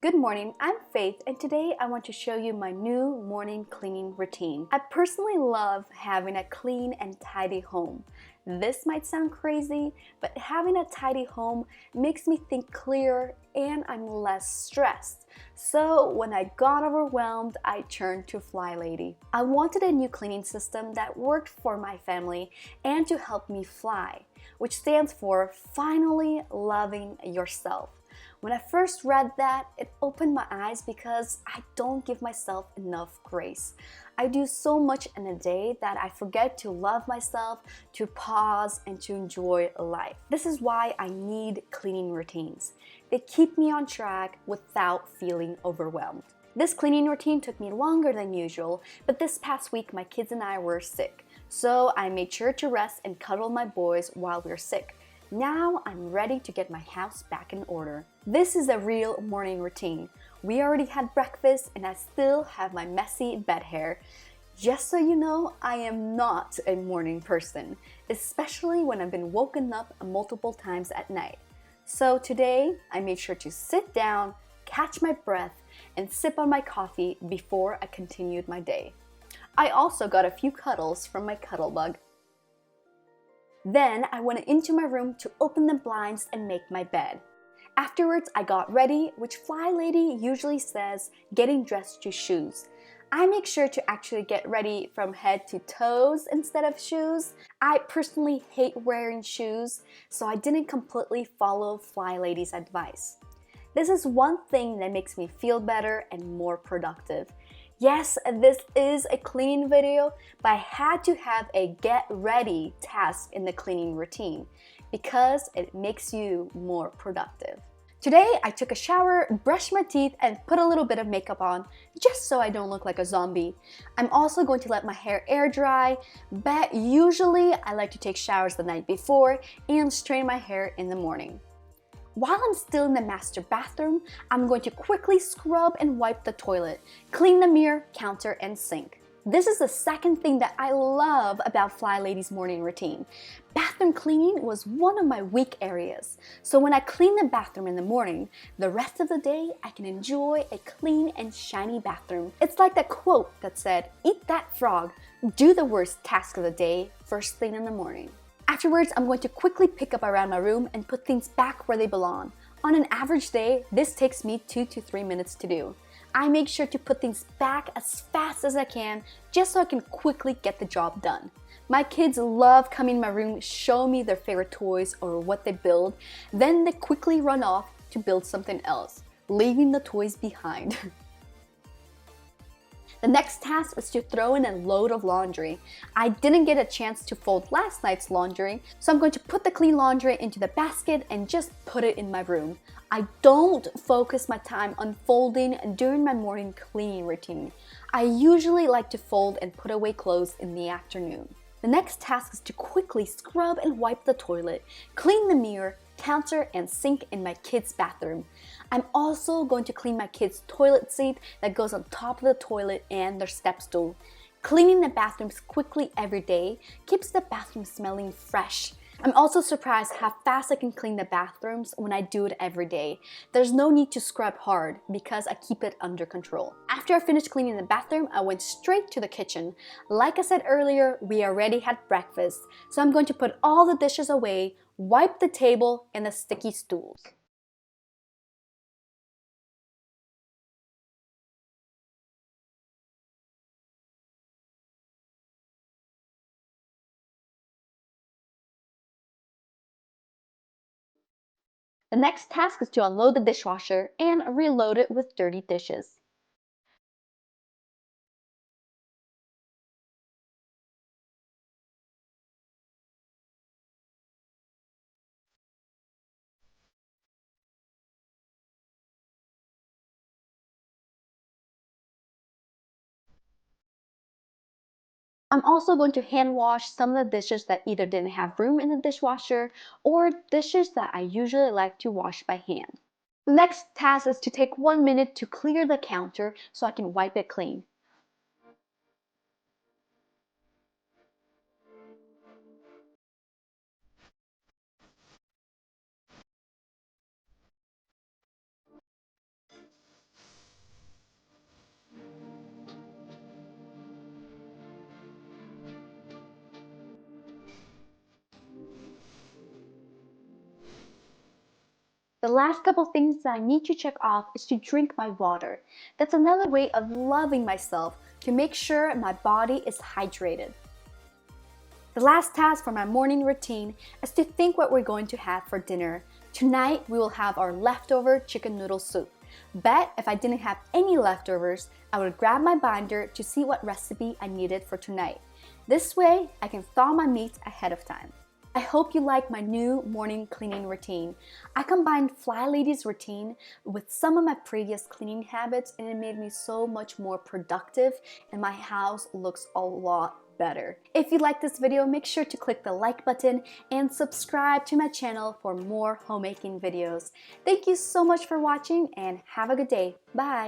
Good morning, I'm Faith, and today I want to show you my new morning cleaning routine. I personally love having a clean and tidy home. This might sound crazy, but having a tidy home makes me think clearer and I'm less stressed. So when I got overwhelmed, I turned to Flylady. I wanted a new cleaning system that worked for my family and to help me fly, which stands for Finally Loving Yourself. When I first read that, it opened my eyes because I don't give myself enough grace. I do so much in a day that I forget to love myself, to pause, and to enjoy life. This is why I need cleaning routines. They keep me on track without feeling overwhelmed. This cleaning routine took me longer than usual, but this past week my kids and I were sick. So I made sure to rest and cuddle my boys while we were sick. Now I'm ready to get my house back in order. This is a real morning routine. We already had breakfast and I still have my messy bed hair. Just so you know, I am not a morning person, especially when I've been woken up multiple times at night. So today, I made sure to sit down, catch my breath, and sip on my coffee before I continued my day. I also got a few cuddles from my cuddle bug. Then I went into my room to open the blinds and make my bed. Afterwards, I got ready, which Flylady usually says getting dressed to shoes. I make sure to actually get ready from head to toes instead of shoes. I personally hate wearing shoes, so I didn't completely follow Flylady's advice. This is one thing that makes me feel better and more productive. Yes, this is a cleaning video, but I had to have a get ready task in the cleaning routine because it makes you more productive. Today, I took a shower, brushed my teeth, and put a little bit of makeup on just so I don't look like a zombie. I'm also going to let my hair air dry, but usually I like to take showers the night before and straighten my hair in the morning. While I'm still in the master bathroom, I'm going to quickly scrub and wipe the toilet, clean the mirror, counter, and sink. This is the second thing that I love about Flylady's morning routine. Bathroom cleaning was one of my weak areas. So when I clean the bathroom in the morning, the rest of the day I can enjoy a clean and shiny bathroom. It's like that quote that said, "Eat that frog, do the worst task of the day first thing in the morning." Afterwards, I'm going to quickly pick up around my room and put things back where they belong. On an average day, this takes me 2 to 3 minutes to do. I make sure to put things back as fast as I can just so I can quickly get the job done. My kids love coming in my room, show me their favorite toys or what they build, then they quickly run off to build something else, leaving the toys behind. The next task is to throw in a load of laundry. I didn't get a chance to fold last night's laundry, so I'm going to put the clean laundry into the basket and just put it in my room. I don't focus my time on folding during my morning cleaning routine. I usually like to fold and put away clothes in the afternoon. The next task is to quickly scrub and wipe the toilet, clean the mirror, counter, and sink in my kids' bathroom. I'm also going to clean my kids' toilet seat that goes on top of the toilet and their step stool. Cleaning the bathrooms quickly every day keeps the bathroom smelling fresh. I'm also surprised how fast I can clean the bathrooms when I do it every day. There's no need to scrub hard because I keep it under control. After I finished cleaning the bathroom, I went straight to the kitchen. Like I said earlier, we already had breakfast, so I'm going to put all the dishes away, wipe the table and the sticky stools. The next task is to unload the dishwasher and reload it with dirty dishes. I'm also going to hand wash some of the dishes that either didn't have room in the dishwasher or dishes that I usually like to wash by hand. The next task is to take 1 minute to clear the counter so I can wipe it clean. The last couple things that I need to check off is to drink my water. That's another way of loving myself, to make sure my body is hydrated. The last task for my morning routine is to think what we're going to have for dinner. Tonight, we will have our leftover chicken noodle soup. Bet if I didn't have any leftovers, I would grab my binder to see what recipe I needed for tonight. This way, I can thaw my meat ahead of time. I hope you like my new morning cleaning routine. I combined Flylady's routine with some of my previous cleaning habits, and it made me so much more productive, and my house looks a lot better. If you like this video, make sure to click the like button and subscribe to my channel for more homemaking videos. Thank you so much for watching and have a good day. Bye!